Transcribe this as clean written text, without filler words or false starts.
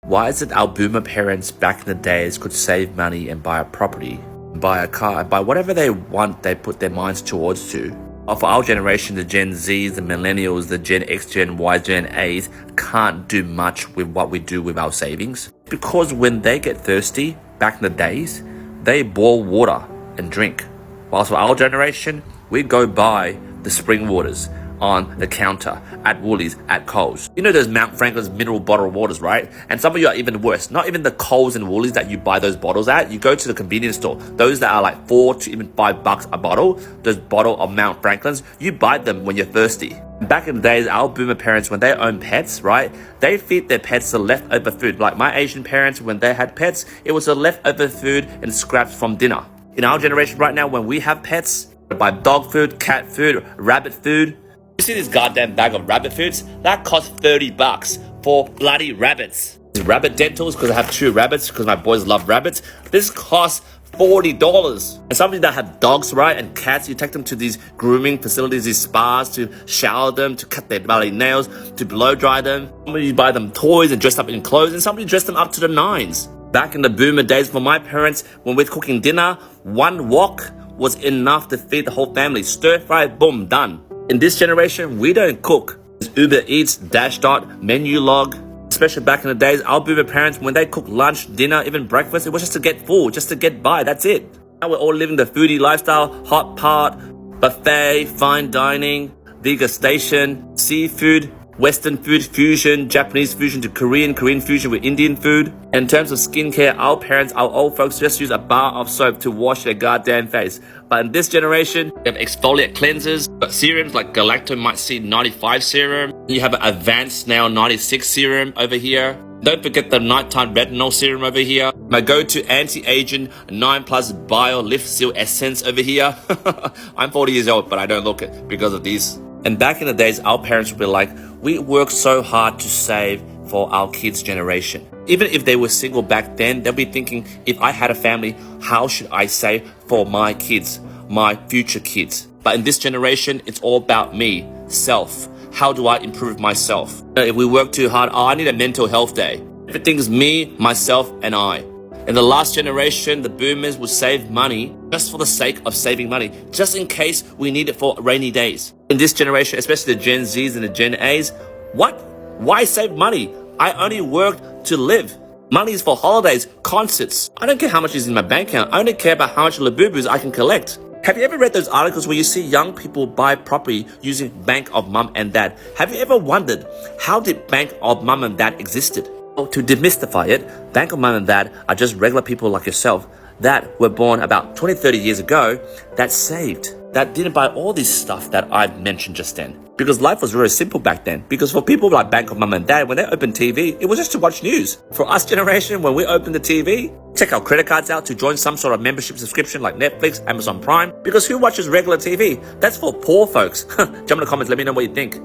Why is it our boomer parents back in the days could save money and buy a property, buy a car, buy whatever they want, they put their minds towards to? Or for our generation, the Gen Zs, the Millennials, the Gen X, Gen Y, Gen As can't do much with what we do with our savings. Because when they get thirsty, back in the days, they boil water and drink. Whilst for our generation, we go buy the spring waters on the counter at Woolies, at Coles. You know those Mount Franklin's mineral bottled waters, right? And some of you are even worse. Not even the Coles and Woolies that you buy those bottles at. You go to the convenience store. Those that are like $4 to even $5 a bottle, those bottle of Mount Franklin's, you buy them when you're thirsty. Back in the days, our boomer parents, when they own pets, right, they feed their pets the leftover food. Like my Asian parents, when they had pets, it was the leftover food and scraps from dinner. In our generation right now, when we have pets, we buy dog food, cat food, rabbit food. You see this goddamn bag of rabbit foods? That costs $30 for bloody rabbits. These rabbit dentals, because I have 2 rabbits, because my boys love rabbits. This costs $40. And some of you that have dogs, right, and cats, you take them to these grooming facilities, these spas, to shower them, to cut their bloody nails, to blow dry them. Some of you buy them toys and dress up in clothes, and some of you dress them up to the nines. Back in the boomer days for my parents, when we're cooking dinner, 1 wok was enough to feed the whole family. Stir fry, boom, done. In this generation, we don't cook. It's Uber Eats, Dashdot, Menu Log. Especially back in the days, our boomer parents, when they cook lunch, dinner, even breakfast, it was just to get full, just to get by, that's it. Now we're all living the foodie lifestyle, hot pot, buffet, fine dining, degustation, seafood, Western food fusion, Japanese fusion to Korean fusion with Indian food. And in terms of skincare, our parents, our old folks just use a bar of soap to wash their goddamn face. But in this generation, you have exfoliate cleansers, but serums like Galactomycin C 95 serum. You have an Advanced Snail 96 serum over here. Don't forget the nighttime retinol serum over here. My go-to anti-aging 9+ Bio Lift Seal Essence over here. I'm 40 years old, but I don't look it because of these. And back in the days, our parents would be like, we worked so hard to save for our kids' generation. Even if they were single back then, they'll be thinking, if I had a family, how should I save for my kids, my future kids? But in this generation, it's all about me, self. How do I improve myself? If we work too hard, I need a mental health day. Everything's me, myself, and I. In the last generation, the boomers would save money just for the sake of saving money, just in case we need it for rainy days. In this generation, especially the Gen Zs and the Gen As, what? Why save money? I only work to live. Money is for holidays, concerts. I don't care how much is in my bank account. I only care about how much labubus I can collect. Have you ever read those articles where you see young people buy property using Bank of Mum and Dad? Have you ever wondered, how did Bank of Mum and Dad existed? Well, to demystify it, Bank of Mum and Dad are just regular people like yourself that were born about 20, 30 years ago that saved, that didn't buy all this stuff that I've mentioned just then. Because life was very simple back then. Because for people like Bank of Mum and Dad, when they opened TV, it was just to watch news. For us generation, when we open the TV, check our credit cards out to join some sort of membership subscription like Netflix, Amazon Prime. Because who watches regular TV? That's for poor folks. Jump in the comments, let me know what you think.